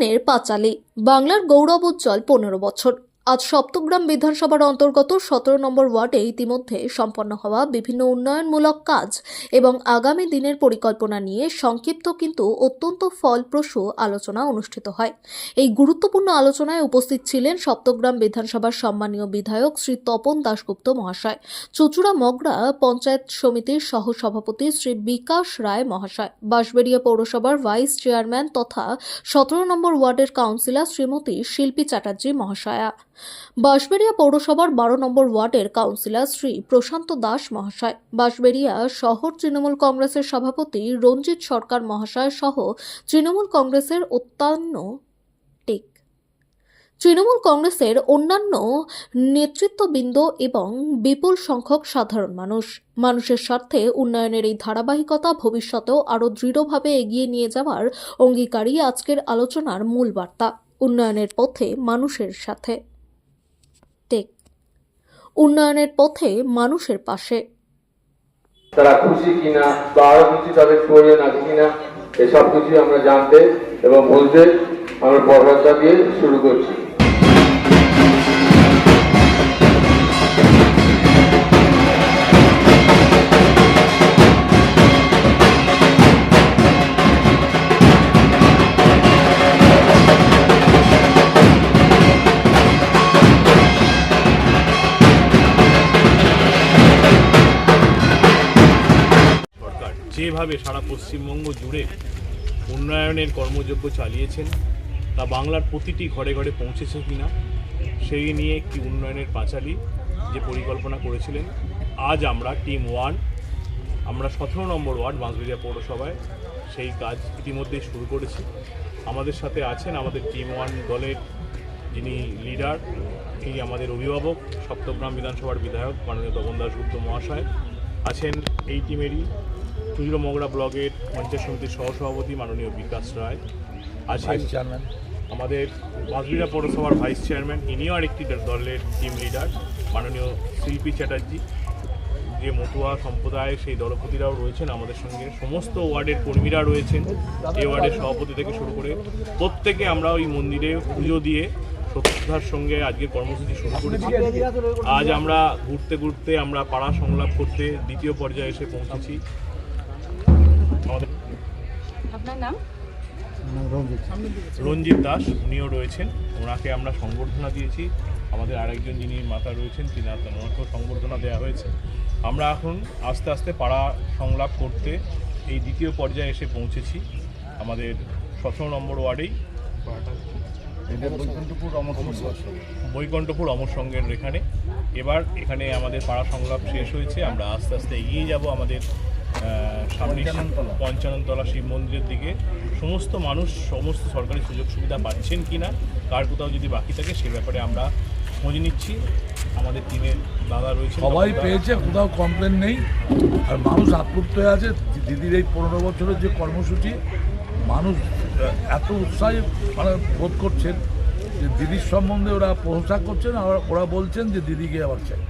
উন্নয়নের পাঁচালী বাংলার গৌরব উজ্জ্বল 15 বছর। আজ সপ্তগ্রাম বিধানসভার অন্তর্গত 17 নম্বর ওয়ার্ডে ইতিমধ্যে সম্পন্ন হওয়া বিভিন্ন উন্নয়নমূলক কাজ এবং আগামী দিনের পরিকল্পনা নিয়ে সংক্ষিপ্ত কিন্তু অত্যন্ত ফলপ্রসূ আলোচনা অনুষ্ঠিত হয়। এই গুরুত্বপূর্ণ আলোচনায় উপস্থিত ছিলেন সপ্তগ্রাম বিধানসভার সম্মানীয় বিধায়ক শ্রী তপন দাশগুপ্ত মহাশয়, চুচুড়া মগরা পঞ্চায়েত সমিতির সহসভাপতি শ্রী বিকাশ রায় মহাশয়, বাঁশবেড়িয়া পৌরসভার ভাইস চেয়ারম্যান তথা 17 নম্বর ওয়ার্ডের কাউন্সিলর শ্রীমতী শিল্পী চ্যাটার্জি মহাশয়া, বাঁশবেড়িয়া পৌরসভার 12 নম্বর ওয়ার্ডের কাউন্সিলর শ্রী প্রশান্ত দাস মহাশয়, বাঁশবেড়িয়া শহর তৃণমূল কংগ্রেসের সভাপতি রঞ্জিত সরকার মহাশয় সহ তৃণমূল কংগ্রেসের অন্যান্য নেতৃত্ববৃন্দ এবং বিপুল সংখ্যক সাধারণ মানুষের স্বার্থে উন্নয়নের এই ধারাবাহিকতা ভবিষ্যতেও আরও দৃঢ়ভাবে এগিয়ে নিয়ে যাওয়ার অঙ্গীকারী আজকের আলোচনার মূল বার্তা। উন্নয়নের পথে মানুষের সাথে, উন্নয়নের পথে মানুষের পাশে। তারা খুশি কিনা বা আরো কিছু তাদের প্রয়োজন আছে কিনা এসব কিছু আমরা জানতে এবং বুঝতে আমরা পরবর্তী দিয়ে শুরু করছি। যেভাবে সারা পশ্চিমবঙ্গ জুড়ে উন্নয়নের কর্মযজ্ঞ চালিয়েছেন তা বাংলার প্রতিটি ঘরে ঘরে পৌঁছেছে কিনা সেই নিয়ে একটি উন্নয়নের পাঁচালী যে পরিকল্পনা করেছিলেন। আজ আমরা টিম 1 আমরা 17 নম্বর ওয়ার্ড বাঁশবেড়িয়া পৌরসভায় সেই কাজ ইতিমধ্যেই শুরু করেছি। আমাদের সাথে আছেন আমাদের টিম 1 দলের যিনি লিডার, এই আমাদের অভিভাবক সপ্তগ্রাম বিধানসভার বিধায়ক মাননীয় তপন দাশগুপ্ত মহাশয় আছেন। এই টিমেরই চুচুড়া মগরা ব্লকের পঞ্চায়েত সমিতির সহসভাপতি মাননীয় বিকাশ রায় আছেন, আমাদের বাঁশবেড়িয়া পৌরসভার ভাইস চেয়ারম্যান, ইনিও আরেকটি দলের টিম লিডার মাননীয় শিল্পী চ্যাটার্জি, যে মতুয়া সম্প্রদায়ের সেই দলপতিরাও রয়েছেন আমাদের সঙ্গে, সমস্ত ওয়ার্ডের কর্মীরা রয়েছেন, এই ওয়ার্ডের সভাপতি থেকে শুরু করে প্রত্যেকে আমরা ওই মন্দিরে পুজো দিয়ে শ্রদ্ধার সঙ্গে আজকের কর্মসূচি শুরু করেছি। আজ আমরা ঘুরতে ঘুরতে আমরা পাড়া সংলাপ করতে দ্বিতীয় পর্যায়ে এসে পৌঁছেছি। আপনার নাম? রঞ্জিত দাস, উনিও রয়েছেন, ওনাকে আমরা সংবর্ধনা দিয়েছি। আমাদের আরেকজন যিনি মাতা রয়েছেন ওনাকেও সংবর্ধনা দেওয়া হয়েছে। আমরা এখন আস্তে আস্তে পাড়া সংলাপ করতে এই দ্বিতীয় পর্যায়ে এসে পৌঁছেছি আমাদের 17 নম্বর ওয়ার্ডেই, বৈকুণ্ঠপুর অমর সংঘের এখানে। এবার এখানে আমাদের পাড়া সংলাপ শেষ হয়েছে, আমরা আস্তে আস্তে এগিয়ে যাব আমাদের সামনে 55 তলা শিব মন্দিরের দিকে। সমস্ত মানুষ সমস্ত সরকারি সুযোগ সুবিধা পাচ্ছেন কিনা, কার কোথাও যদি বাকি থাকে সে ব্যাপারে আমরা খোঁজ নিচ্ছি। আমাদের টিমের দাদা রয়েছে, সবাই পেয়েছে, কোথাও কমপ্লেন নেই। আর মানুষ আপ্লুপ্ত হয়ে আছে দিদির এই 15 বছরের যে কর্মসূচি, মানুষ এত উৎসাহী বোধ করছেন যে দিদির সম্বন্ধে ওরা প্রশংসা করছেন, আর ওরা বলছেন যে দিদিকে আবার চাই।